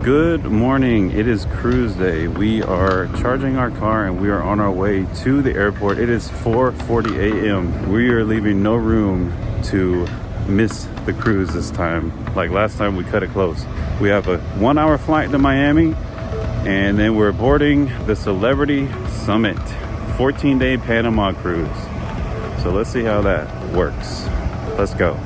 Good morning. It is cruise day. We are charging our car and we are on our way to the airport. It is 4:40 a.m. We are leaving no room to miss the cruise this time. Like last time, we cut it close. We have a 1-hour flight to Miami, and then we're boarding the Celebrity Summit 14-day Panama cruise. So let's see how that works. Let's go.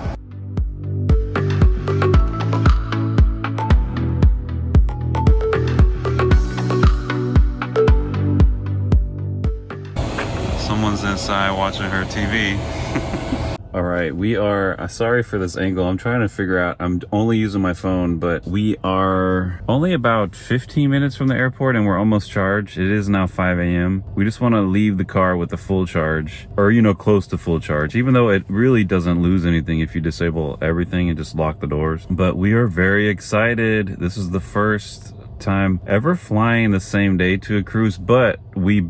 Someone's inside watching her TV. All right, we are, sorry for this angle. I'm trying to figure out, I'm only using my phone, but we are only about 15 minutes from the airport and we're almost charged. It is now 5 a.m. We just want to leave the car with a full charge, or, you know, close to full charge, even though it really doesn't lose anything if you disable everything and just lock the doors. But we are very excited. This is the first time ever flying the same day to a cruise, but we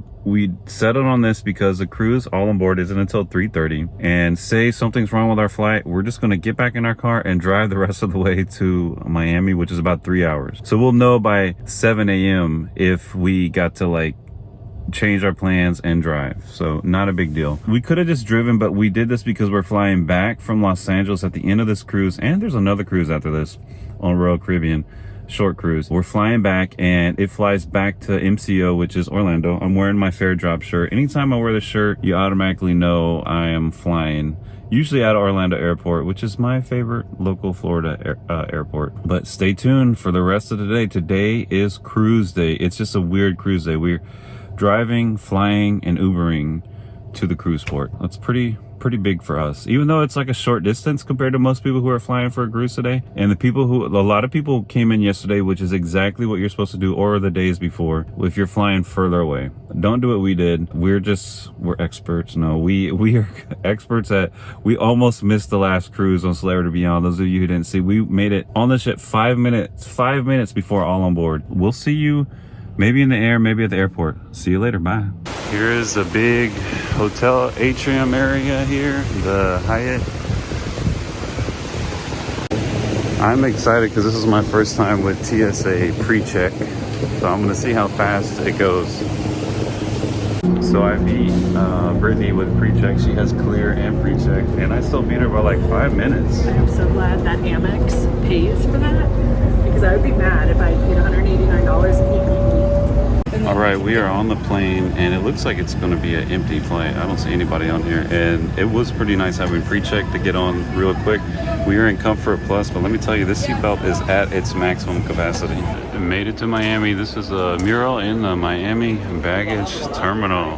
settled on this because the cruise all on board isn't until 3:30, and say something's wrong with our flight, we're just going to get back in our car and drive the rest of the way to Miami, which is about 3 hours. So we'll know by 7 a.m. if we got to like change our plans and drive. So not a big deal. We could have just driven, but we did this because we're flying back from Los Angeles at the end of this cruise, and there's another cruise after this on Royal Caribbean. Short cruise. We're flying back and it flies back to MCO, which is Orlando. I'm wearing my Fair Drop shirt. Anytime I wear this shirt, you automatically know I am flying, usually out of Orlando Airport, which is my favorite local Florida airport. But stay tuned for the rest of the day. Today is cruise day. It's just a weird cruise day. We're driving, flying, and Ubering to the cruise port. That's pretty big for us, even though it's like a short distance compared to most people who are flying for a cruise today. And a lot of people came in yesterday, which is exactly what you're supposed to do, or the days before if you're flying further away. Don't do what we did. We're experts. No, we are experts we almost missed the last cruise on Celebrity Beyond. Those of you who didn't see, we made it on the ship 5 minutes before all on board. We'll see you maybe in the air, maybe at the airport. See you later. Bye. Here is a big hotel atrium area here, the Hyatt. I'm excited because this is my first time with TSA pre-check, so I'm gonna see how fast it goes. So I beat Brittany with pre-check. She has clear and pre-check, and I still beat her by like 5 minutes. I'm so glad that Amex pays for that, because I would be mad if I paid $189 and he beat me. All right, we are on the plane and it looks like it's going to be an empty flight. I don't see anybody on here, and it was pretty nice having pre-check to get on real quick. We are in Comfort Plus, but let me tell you, this seatbelt is at its maximum capacity. Made it to Miami. This is a mural in the Miami baggage terminal,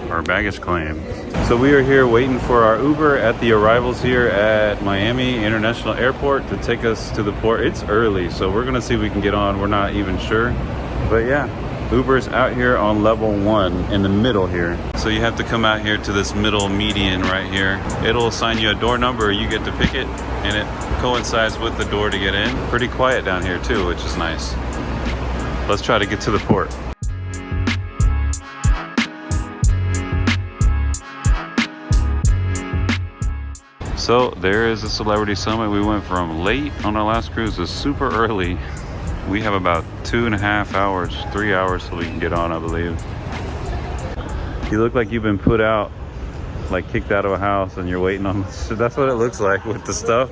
or baggage claim. So we are here waiting for our Uber at the arrivals here at Miami International Airport to take us to the port. It's early, so we're going to see if we can get on. We're not even sure, but yeah. Uber's out here on level 1 in the middle here. So you have to come out here to this middle median right here. It'll assign you a door number, you get to pick it, and it coincides with the door to get in. Pretty quiet down here too, which is nice. Let's try to get to the port. So there is the Celebrity Summit. We went from late on our last cruise to super early. We have about 2.5 hours, 3 hours till we can get on, I believe. You look like you've been put out, like kicked out of a house, and you're waiting on the, that's what it looks like with the stuff.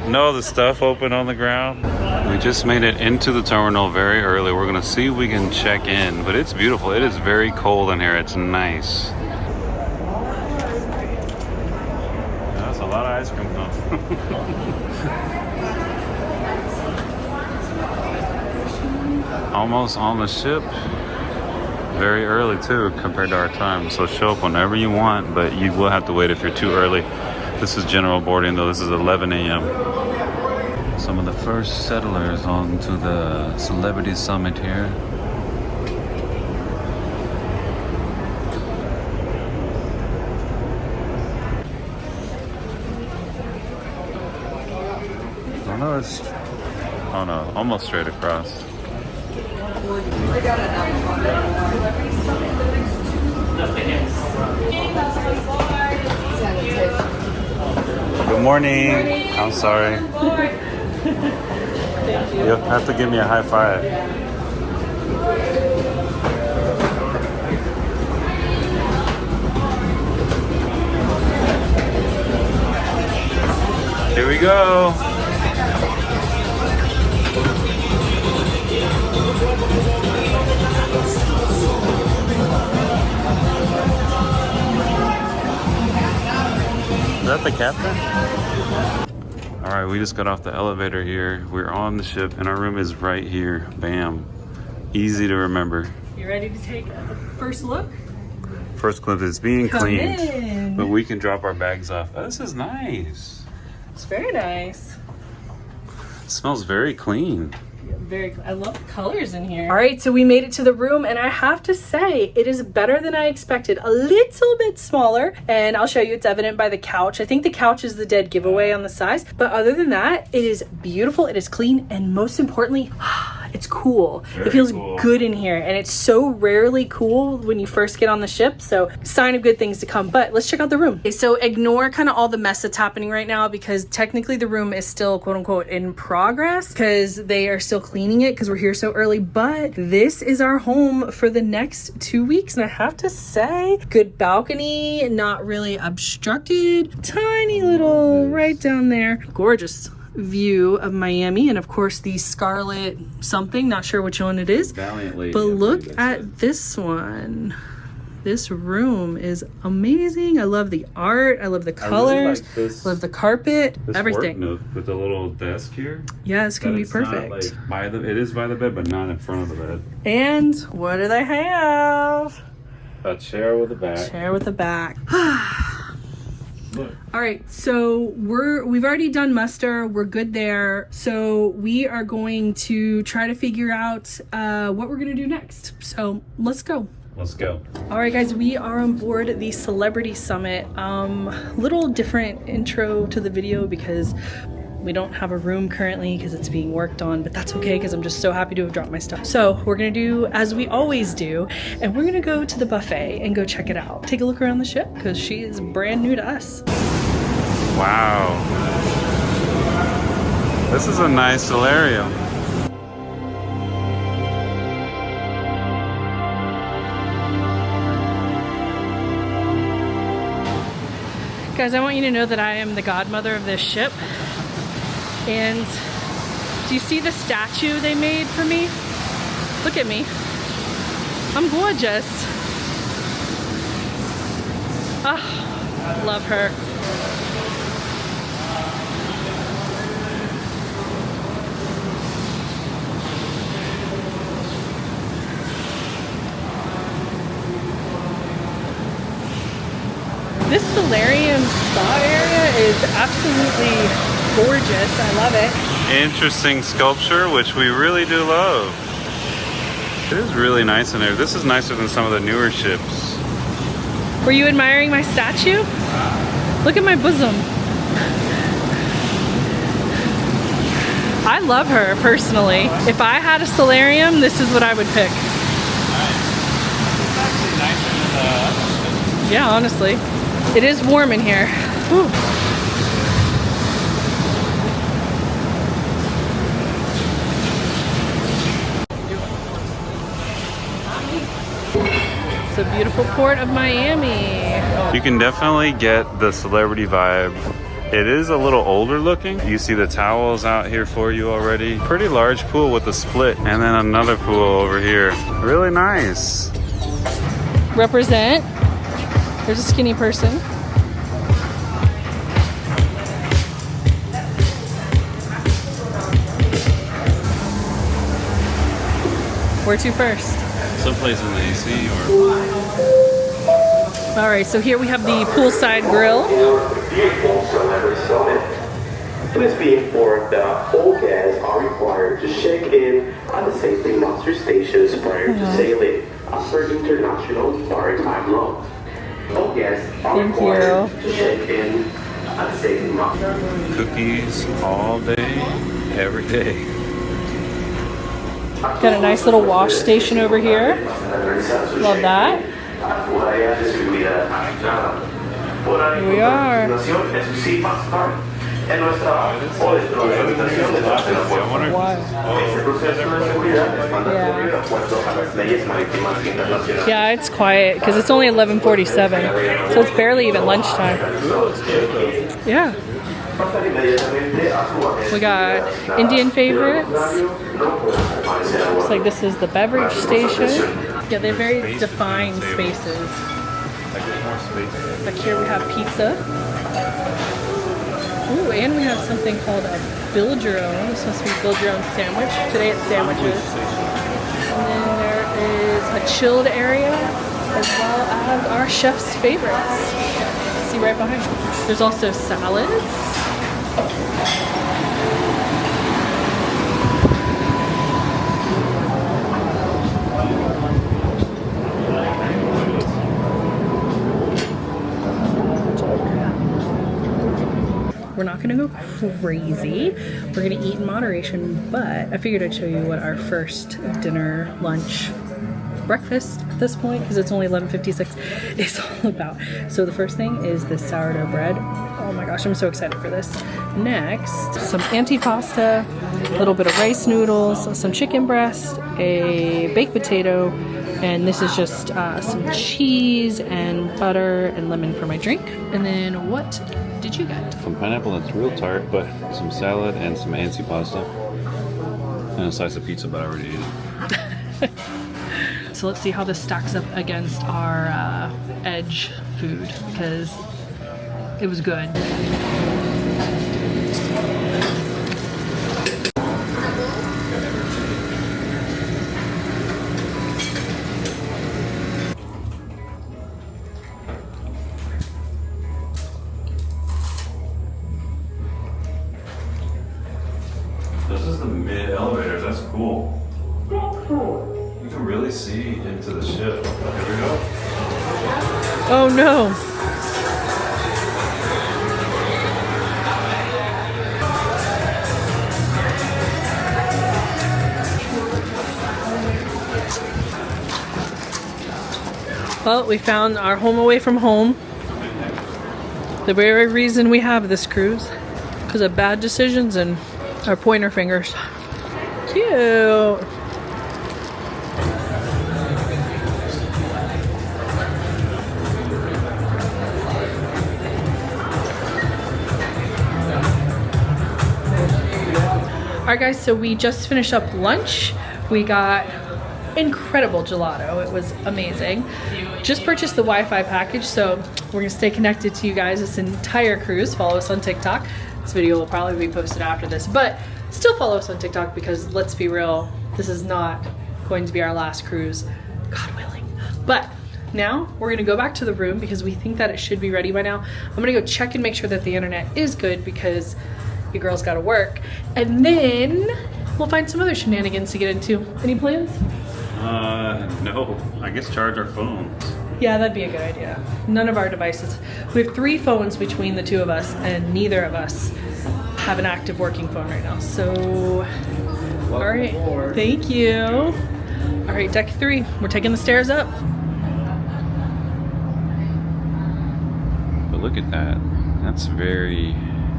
No, the stuff open on the ground. We just made it into the terminal very early. We're gonna see if we can check in, but it's beautiful. It is very cold in here. It's nice. That's a lot of ice cream though. Almost on the ship, very early too compared to our time, so show up whenever you want, but you will have to wait if you're too early. This is general boarding though. This is 11 a.m. Some of the first settlers onto the Celebrity Summit here. Oh no, almost straight across. Good morning. I'm sorry. Thank you. You'll have to give me a high five. Here we go. Is that the captain? All right, we just got off the elevator here. We're on the ship and our room is right here. Bam. Easy to remember. You ready to take a first look? First clip is being cleaned, in. but we can drop our bags off. Oh, this is nice. It's very nice. It smells very clean. I love the colors in here. All right, so we made it to the room and I have to say it is better than I expected. A little bit smaller, and I'll show you, it's evident by the couch. I think the couch is the dead giveaway on the size, but other than that, it is beautiful, it is clean, and most importantly, it's cool. Very it feels cool. good in here, and it's so rarely cool when you first get on the ship, so sign of good things to come. But let's check out the room. Okay, so ignore kind of all the mess that's happening right now because technically the room is still quote unquote in progress because they are still cleaning it because we're here so early, but this is our home for the next 2 weeks, and I have to say, good balcony, not really obstructed, tiny little right down there, gorgeous view of Miami, and of course the Scarlet something, not sure which one it is, Valiantly. but look at this one. This room is amazing. I love the art, I love the colors, I really like love the carpet, this everything. work nook with the little desk here. Yeah, it's gonna be It's not, perfect. like, by the, it is by the bed, but not in front of the bed. And what do they have? A chair with a back. Chair with a back. Look. All right, so we've already done muster. We're good there. So we are going to try to figure out what we're gonna do next. So let's go. Let's go. All right, guys, we are on board the Celebrity Summit. Little different intro to the video because we don't have a room currently because it's being worked on, but that's okay because I'm just so happy to have dropped my stuff. So we're gonna do as we always do, and we're gonna go to the buffet and go check it out. Take a look around the ship because she is brand new to us. Wow. This is a nice solarium. Guys, I want you to know that I am the godmother of this ship. And do you see the statue they made for me? Look at me. I'm gorgeous. Ah, love her. This solarium spa area is absolutely gorgeous. I love it. Interesting sculpture, which we really do love. It is really nice in there. This is nicer than some of the newer ships. Were you admiring my statue? Look at my bosom. I love her personally. If I had a solarium, this is what I would pick. It's actually nicer than the other ships. Yeah, honestly. It is warm in here. Whew. It's a beautiful port of Miami. You can definitely get the celebrity vibe. It is a little older looking. You see the towels out here for you already. Pretty large pool with a split, and then another pool over here. Really nice. Represent. There's a skinny person. Where to first? Someplace in the AC or... All right, so here we have the poolside grill. Beautiful Celebrity Summit. Please be informed that all guests are required to check in at the safety muster stations prior to sailing, as per international maritime law. All guests are required to check in at the safety muster. Cookies all day, every day. Got a nice little wash station over here. Love that. Here we are. En nuestra o dentro de la habitación de tercer puerto. Este proceso de seguridad es mandatorio de acuerdo a las leyes marítimas internacionales. Yeah, it's quiet because it's only 11:47, so it's barely even lunchtime. Yeah. Pasar inmediatamente a su agente. We got Indian favorites. Looks like this is the beverage station. Yeah, they're very defined spaces. Like here we have pizza. Ooh, and we have something called a build your own. This must be build your own sandwich. Today it's sandwiches. And then there is a chilled area as well as our chef's favorites. See right behind me. There's also salads. We're not gonna go crazy. We're gonna eat in moderation, but I figured I'd show you what our first dinner, lunch, breakfast at this point, because it's only 11:56, is all about. So the first thing is this sourdough bread. Oh my gosh, I'm so excited for this. Next, some antipasta, a little bit of rice noodles, some chicken breast, a baked potato, and this is just some cheese and butter and lemon for my drink. And then what did you get? Some pineapple that's real tart, but some salad and some antipasta. And a slice of pizza, but I already ate it. So let's see how this stacks up against our Edge food, because it was good. This is the mid elevators. That's cool. You can really see into the ship. Here we go. Oh no. Well, we found our home away from home. The very reason we have this cruise, because of bad decisions and our pointer fingers. Cute. Alright guys, so we just finished up lunch. We got incredible gelato. It was amazing. Just purchased the Wi-Fi package, so we're gonna stay connected to you guys this entire cruise. Follow us on TikTok. This video will probably be posted after this, but still follow us on TikTok, because let's be real, this is not going to be our last cruise, God willing. But now we're gonna go back to the room because we think that it should be ready by now. I'm gonna go check and make sure that the internet is good, because you girls gotta work. And then we'll find some other shenanigans to get into. Any plans? No. I guess charge our phones. Yeah, that'd be a good idea. None of our devices. We have 3 phones between the 2 of us, and neither of us have an active working phone right now. So, all right, thank you. All right, deck 3, we're taking the stairs up. But look at that. That's very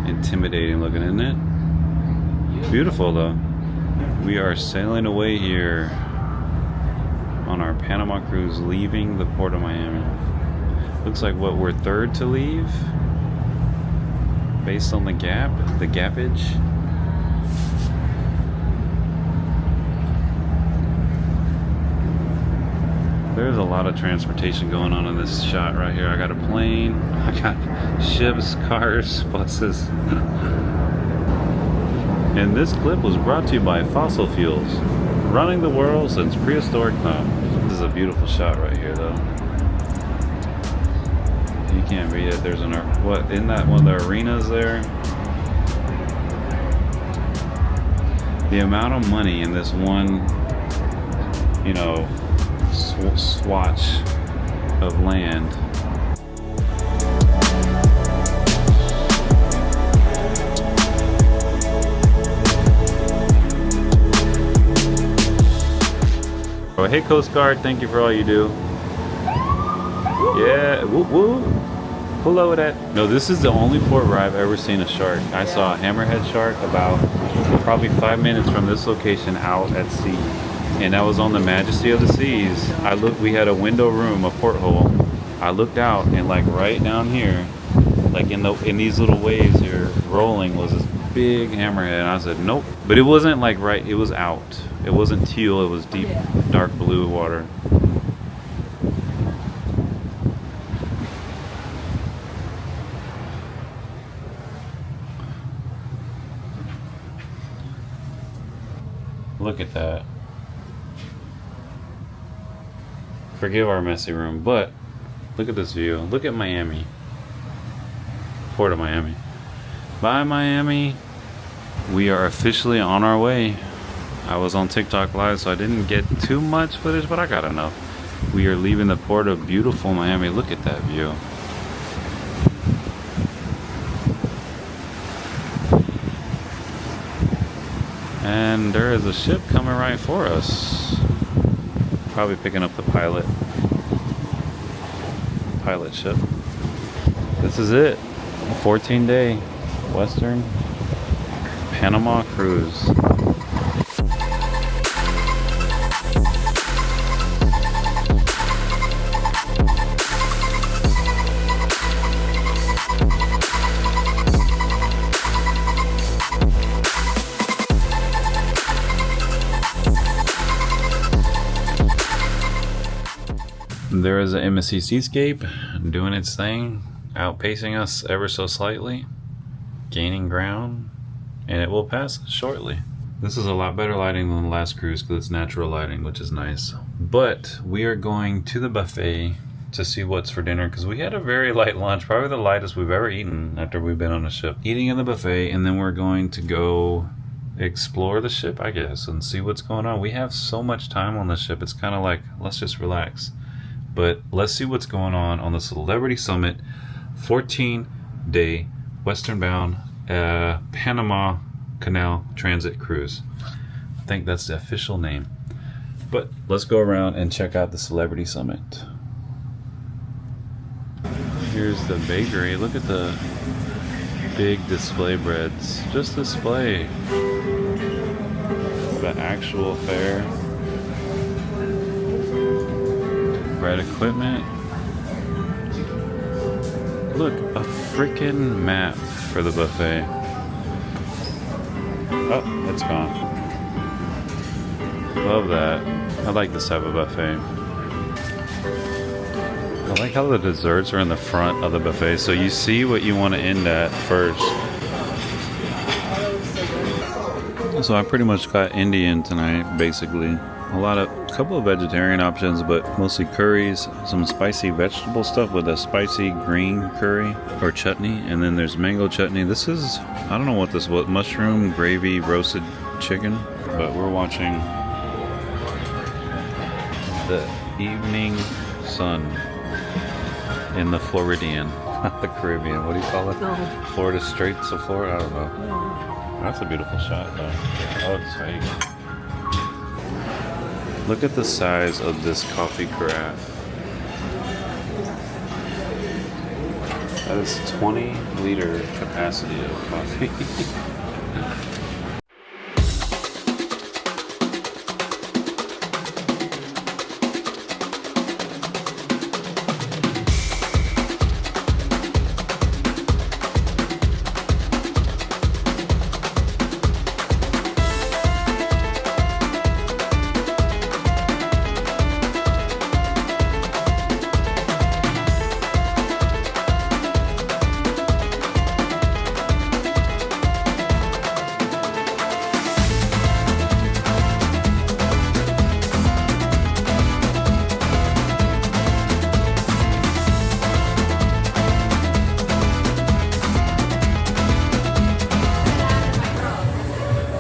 intimidating looking, isn't it? Beautiful though. We are sailing away here on our Panama cruise, leaving the port of Miami. Looks like what, we're 3rd to leave based on the gappage. There's a lot of transportation going on in this shot right here. I got a plane, I got ships, cars, buses. And this clip was brought to you by fossil fuels, running the world since prehistoric times. This is a beautiful shot right here though. You can't read it. There's what, in that one of the arenas there? The amount of money in this one, you know, swatch of land. Oh, hey Coast Guard, thank you for all you do. Yeah, whoop whoop. Below that. No, this is the only port where I've ever seen a shark. I saw a hammerhead shark about probably 5 minutes from this location out at sea. And that was on the Majesty of the Seas. I looked, we had a window room, a porthole. I looked out and like right down here, like in these little waves here rolling was this big hammerhead. And I said, nope. But it wasn't like right, it was out. It wasn't teal, it was deep, dark blue water. Look at that. Forgive our messy room, but look at this view. Look at Miami. Port of Miami. Bye, Miami. We are officially on our way. I was on TikTok Live, so I didn't get too much footage, but I got enough. We are leaving the port of beautiful Miami. Look at that view. And there is a ship coming right for us. Probably picking up the pilot ship. This is it. A 14-day Western Panama cruise. There is an MSC Seascape doing its thing, outpacing us ever so slightly, gaining ground, and it will pass us shortly. This is a lot better lighting than the last cruise because it's natural lighting, which is nice. But we are going to the buffet to see what's for dinner because we had a very light lunch, probably the lightest we've ever eaten after we've been on a ship. Eating in the buffet, and then we're going to go explore the ship, I guess, and see what's going on. We have so much time on the ship, it's kind of like, let's just relax. But let's see what's going on the Celebrity Summit 14-day Western bound Panama Canal transit cruise. I think that's the official name. But let's go around and check out the Celebrity Summit. Here's the bakery. Look at the big display breads. Just display. The actual fare. Bread equipment. Look, a freaking map for the buffet. Oh, it's gone. Love that. I like this type of buffet. I like how the desserts are in the front of the buffet, so you see what you want to end at first. So I pretty much got Indian tonight, basically. A couple of vegetarian options, but mostly curries, some spicy vegetable stuff with a spicy green curry or chutney, and then there's mango chutney. This is, I don't know what this was, mushroom gravy roasted chicken, but we're watching the evening sun in the Floridian, not the Caribbean. What do you call it? No. Florida Straits of Florida? I don't know. That's a beautiful shot, though. Oh, it's fake. Look at the size of this coffee carafe. That is 20-liter capacity of coffee.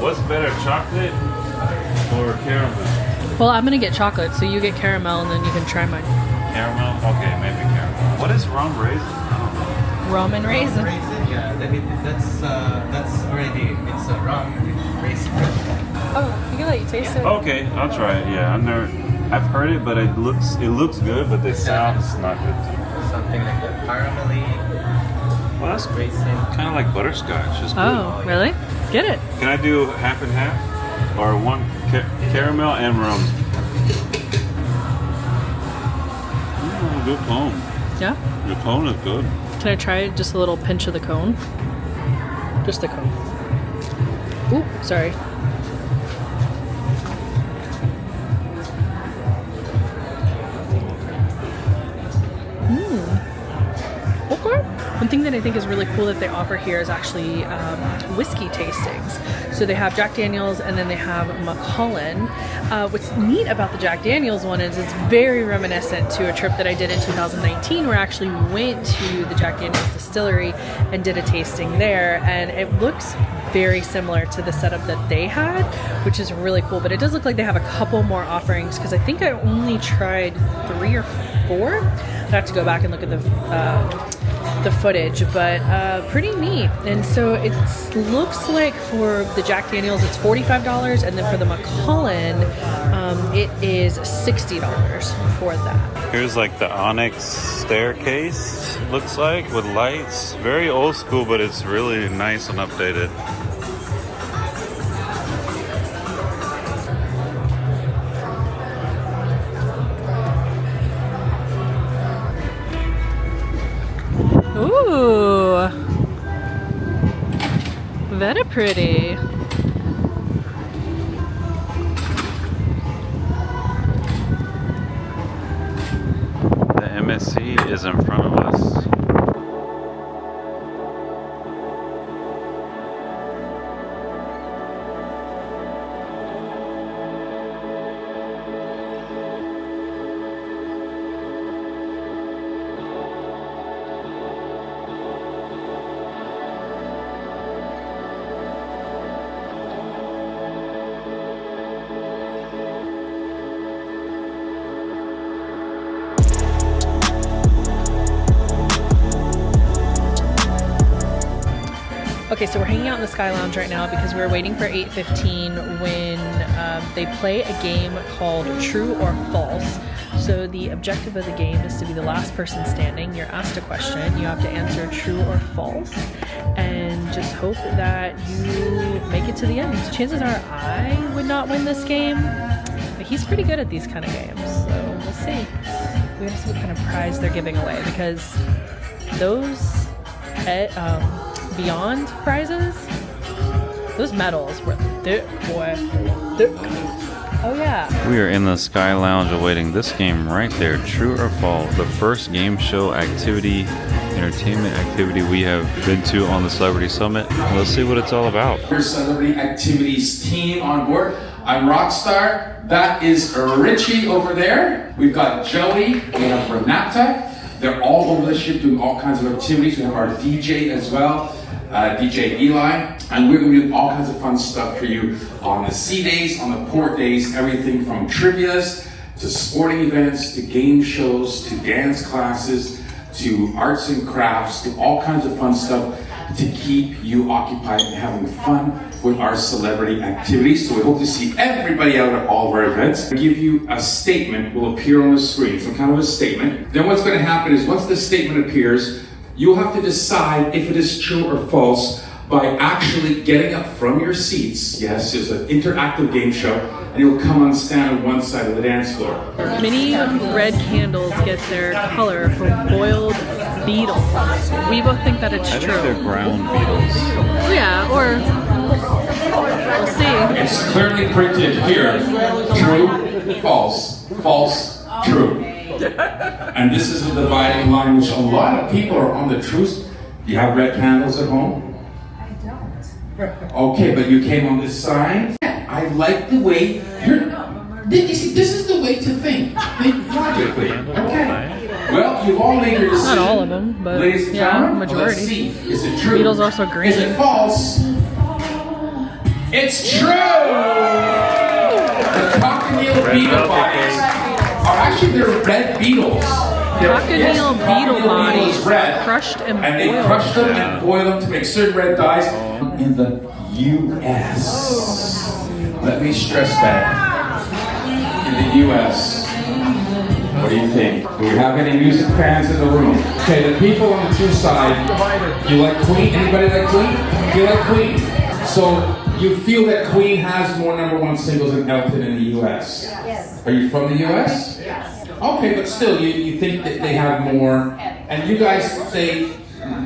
What's better, chocolate or caramel? Well, I'm gonna get chocolate, so you get caramel, and then you can try mine. Caramel? Okay, maybe caramel. What is rum raisin? I don't know. Rum and raisin. Yeah, that's already, it's a rum raisin. Oh, you can let you taste it. Okay, I'll try it. Yeah, I've heard it, but it looks good, but the sound is not good. Something like that. Caramelly, Well, that's great thing. Kind of like butterscotch. It's good. Oh, really? Get it. Can I do half and half? Or one caramel and rum? Good cone. Yeah? The cone is good. Can I try just a little pinch of the cone? Just the cone. Ooh, sorry. Okay. One thing that I think is really cool that they offer here is actually whiskey tastings. So they have Jack Daniels and then they have Macallan. What's neat about the Jack Daniels one is it's very reminiscent to a trip that I did in 2019 where I actually went to the Jack Daniels distillery and did a tasting there, and it looks very similar to the setup that they had, which is really cool. But it does look like they have a couple more offerings because I think I only tried 3 or 4. I have to go back and look at the footage, but pretty neat. And so it looks like for the Jack Daniels it's $45, and then for the Macallan it is $60 for that. Here's like the onyx staircase, looks like, with lights. Very old school, but it's really nice and updated. Ooh, very pretty. The MSC is in front of us. Okay, so we're hanging out in the Sky Lounge right now because we're waiting for 8:15 when they play a game called True or False. So the objective of the game is to be the last person standing. You're asked a question, you have to answer true or false, and just hope that you make it to the end. Chances are I would not win this game, but he's pretty good at these kind of games, so we'll see. We're gonna see what kind of prize they're giving away, because those Beyond prizes, those medals were thick, boy. Thick. Oh yeah. We are in the Sky Lounge awaiting this game right there, True or False, the first game show activity, entertainment activity we have been to on the Celebrity Summit. Let's see what it's all about. Your Celebrity Activities team on board. I'm Rockstar. That is Richie over there. We've got Joey. We have Renata. They're all over the ship doing all kinds of activities. We have our DJ as well. DJ Eli, and we're going to do all kinds of fun stuff for you on the sea days, on the port days, everything from trivias to sporting events to game shows to dance classes to arts and crafts to all kinds of fun stuff to keep you occupied and having fun with our celebrity activities. So we hope to see everybody out at all of our events. I'll give you a statement, will appear on the screen, some kind of a statement. Then what's going to happen is once the statement appears, you'll have to decide if it is true or false by actually getting up from your seats. Yes, it's an interactive game show, and you'll come and stand on one side of the dance floor. Many red candles get their color from boiled beetles. We both think that it's I true. think they're ground beetles. Yeah, or we'll see. It's clearly printed here, true, false, false, true. And this is a dividing line, which a lot of people are on the truth. Do you have red candles at home? I don't. Okay, but you came on this side. I like the way you're. You see, this is the way to think. Think logically. Okay. Well, you've all made your decision. Not all of them, but ladies and yeah, gentlemen, majority. Let's see. Is it true? Beetles are also green. Is it false? It's true. The cochineal beetle bodies are actually they're red beetles. Cochineal beetle bodies red, crushed and they boiled. crush them and boil them to make certain red dyes in the U.S. Let me stress that. In the U.S. What do you think? Do we have any music fans in the room? Okay, the people on the two side, you like Queen? Anybody like Queen? Do you like Queen? So you feel that Queen has more #1 singles than Elton in the US? Yes. Are you from the US? Yes. Okay, but still, you think that they have more, and you guys say,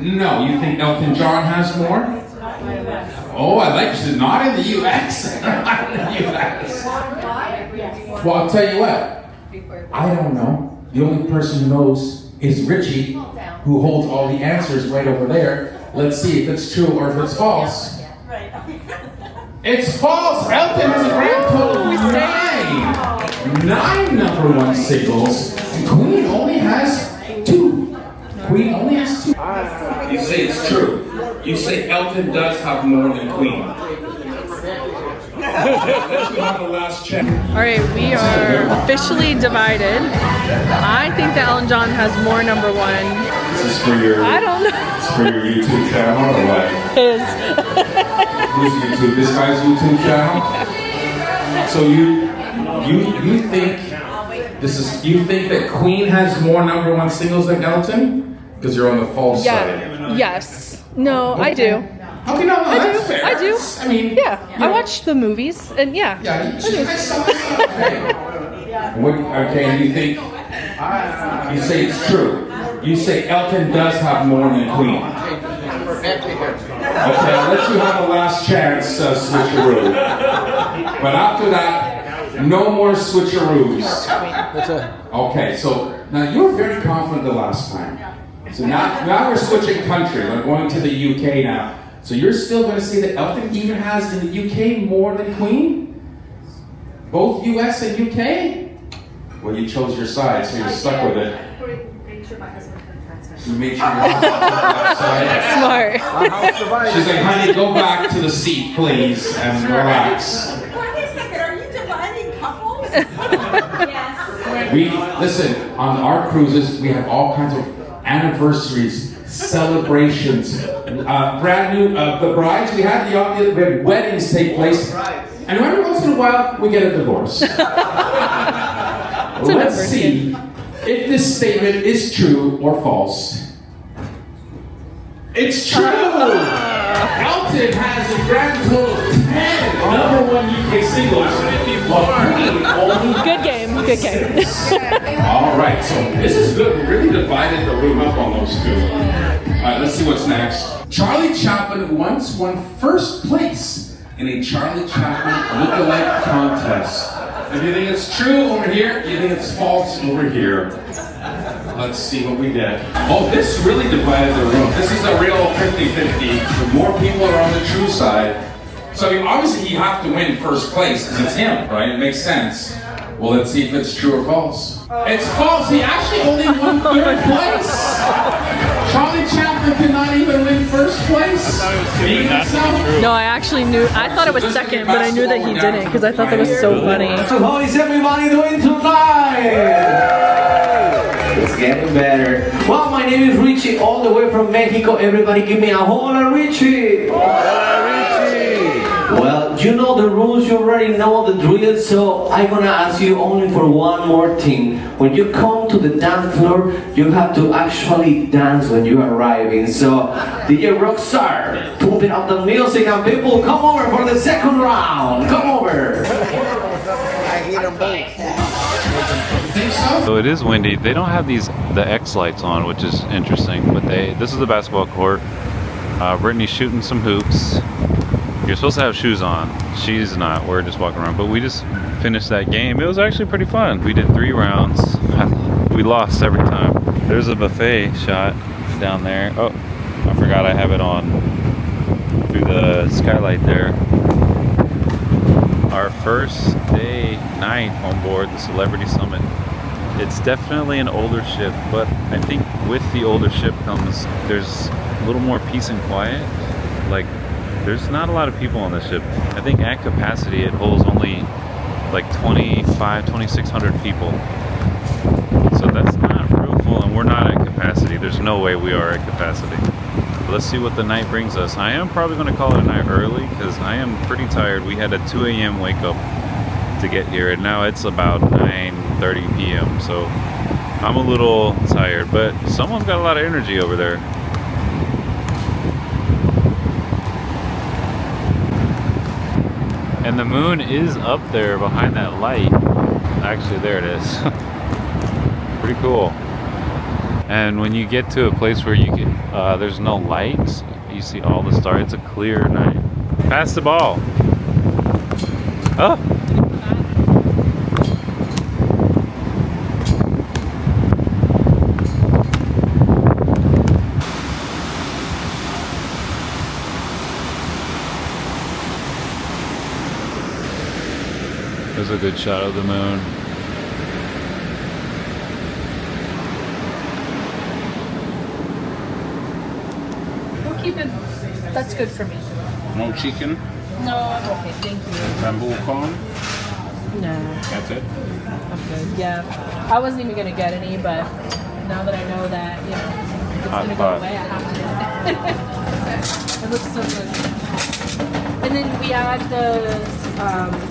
no, you think Elton John has more? Oh, I like this. Not in the US. Not in the US. Well, I'll tell you what. I don't know. The only person who knows is Richie, who holds all the answers right over there. Let's see if it's true or if it's false. It's false. Elton has a grand total of 9 #1 singles, and Queen only has 2. Queen only has 2. You say it's true. You say Elton does have more than Queen. Let's have the last check. All right, we are officially divided. I think that Elton John has more #1. This is for your. I don't know. It's for your YouTube channel or what? His. Who's YouTube? This guy's YouTube channel. So you think this is? You think that Queen has more #1 singles than Elton? Because you're on the false side. Yes. No, I do. Okay, no, that's fair. I do. I mean, Yeah, I watched the movies, and yeah. Yeah, okay. Okay, and you think, you say it's true. You say Elton does have more than Queen. Okay, I'll let you have the last chance, switcheroo. But after that, no more switcheroos. Okay, so now you were very confident the last time. So now we're switching country. We're going to the UK now. So you're still going to say that Elton even has in the UK more than Queen? Both US and UK? Well, you chose your side, so you're stuck with it. You made sure your husband took that side. Smart. She's like, honey, go back to the seat, please, and relax. Wait a second, are you dividing couples? Yes. Listen, on our cruises, we have all kinds of anniversaries, celebrations, brand new, the brides, we had weddings take place, and every once in a while, we get a divorce. Let's see if this statement is true or false. It's true! Elton has a grand total of 10 #1 UK singles. Good game. Good game. All right, so this is good. We really divided the room up on those two. All right, let's see what's next. Charlie Chaplin once won first place in a Charlie Chaplin lookalike contest. If you think it's true over here, you think it's false over here. Let's see what we did. Oh, this really divided the room. This is a real 50-50. The more people are on the true side. So, I mean, obviously you have to win first place because it's him, right? It makes sense. Well, let's see if it's true or false. It's false. He actually only won 3rd place. Charlie Chaplin could not even win first place. No, I actually knew. I thought it was second, but I knew that he didn't because I thought that was so funny. So how is everybody doing tonight? It's getting better. Well, my name is Richie, all the way from Mexico. Everybody give me a hola, Richie. Hola, Richie. Well, you know the rules, you already know the drill, so I'm gonna ask you only for one more thing. When you come to the dance floor, you have to actually dance when you're arriving. So, DJ Rockstar, pump it up the music, and people come over for the second round. Come over. So it is windy. They don't have the X lights on, which is interesting, but this is the basketball court. Brittany's shooting some hoops. You're supposed to have shoes on. She's not. We're just walking around, but we just finished that game. It was actually pretty fun. We did 3 rounds. We lost every time. There's a buffet shot down there. Oh, I forgot I have it on through the skylight there. Our first night on board the Celebrity Summit. It's definitely an older ship, but I think with the older ship comes, there's a little more peace and quiet. Like, there's not a lot of people on this ship. I think at capacity it holds only like 2,600 people. So that's not real full, and we're not at capacity. There's no way we are at capacity. But let's see what the night brings us. I am probably going to call it a night early because I am pretty tired. We had a 2 a.m. wake up to get here, and now it's about 9:30 p.m. So I'm a little tired, but someone's got a lot of energy over there. And the moon is up there behind that light. Actually, there it is. Pretty cool. And when you get to a place where you can, there's no lights, you see all the stars. It's a clear night. Pass the ball. Oh. There's a good shot of the moon. We'll keep it. That's good for me. No chicken? No, I'm okay. Thank you. Bamboo corn? No, That's it? I'm good. Yeah. I wasn't even going to get any, but now that I know that, you know, it's going to go away, I have to. It looks so good. And then we add the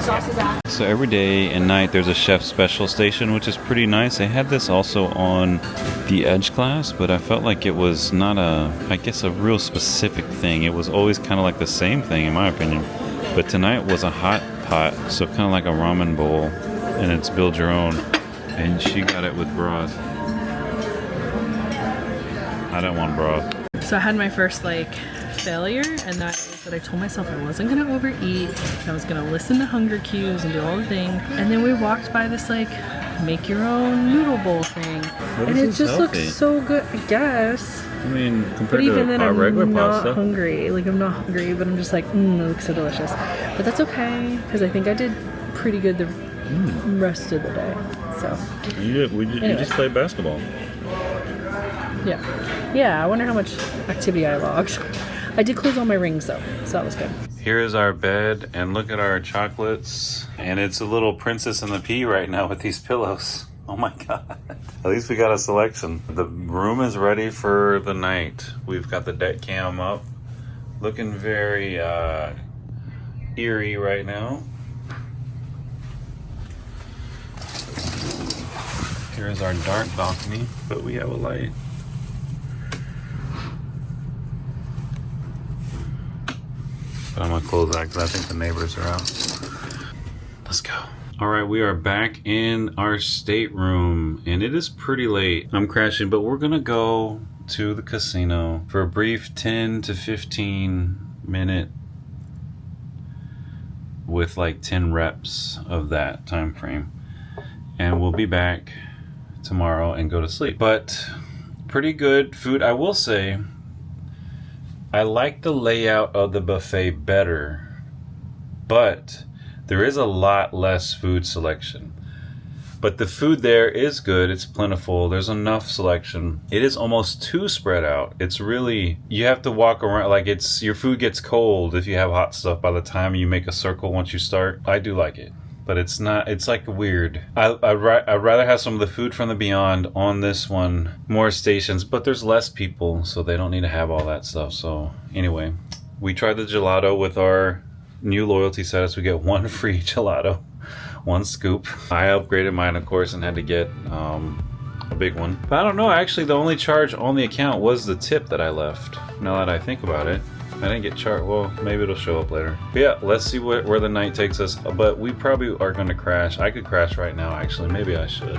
sauces after. So every day and night there's a chef special station, which is pretty nice. They had this also on the Edge class, but I felt like it was not I guess a real specific thing. It was always kind of like the same thing in my opinion. But tonight was a hot pot, so kind of like a ramen bowl, and it's build your own. And she got it with broth. I don't want broth. So I had my first failure, and that is that I told myself I wasn't gonna overeat. I was gonna listen to hunger cues and do all the things. And then we walked by this make your own noodle bowl thing, and it just looks so good. I guess. I mean, But compared even to then, our regular I'm not pasta. hungry. I'm not hungry, but I'm just it looks so delicious. But that's okay, because I think I did pretty good the rest of the day. So. You just played basketball. Yeah, I wonder how much activity I logged. I did close all my rings though, so that was good. Here is our bed, and look at our chocolates. And it's a little Princess and the Pea right now with these pillows. Oh my god. At least we got a selection. The room is ready for the night. We've got the deck cam up. Looking very eerie right now. Here's our dark balcony, but we have a light. But I'm gonna close that because I think the neighbors are out. Let's go. All right, we are back in our stateroom, and it is pretty late. I'm crashing, but we're gonna go to the casino for a brief 10 to 15 minute with 10 reps of that time frame. And we'll be back tomorrow and go to sleep. But pretty good food. I will say, I like the layout of the buffet better, but there is a lot less food selection. But the food there is good. It's plentiful. There's enough selection. It is almost too spread out. It's really, you have to walk around your food gets cold if you have hot stuff by the time you make a circle once you start. I do like it, but it's not, it's weird. I'd rather have some of the food from the Beyond on this one, more stations, but there's less people, so they don't need to have all that stuff. So anyway, we tried the gelato with our new loyalty status. We get one free gelato, one scoop. I upgraded mine, of course, and had to get a big one. But I don't know, actually the only charge on the account was the tip that I left. Now that I think about it, I didn't get charged. Well, maybe it'll show up later. But yeah, let's see where the night takes us. But we probably are going to crash. I could crash right now, actually. Maybe I should.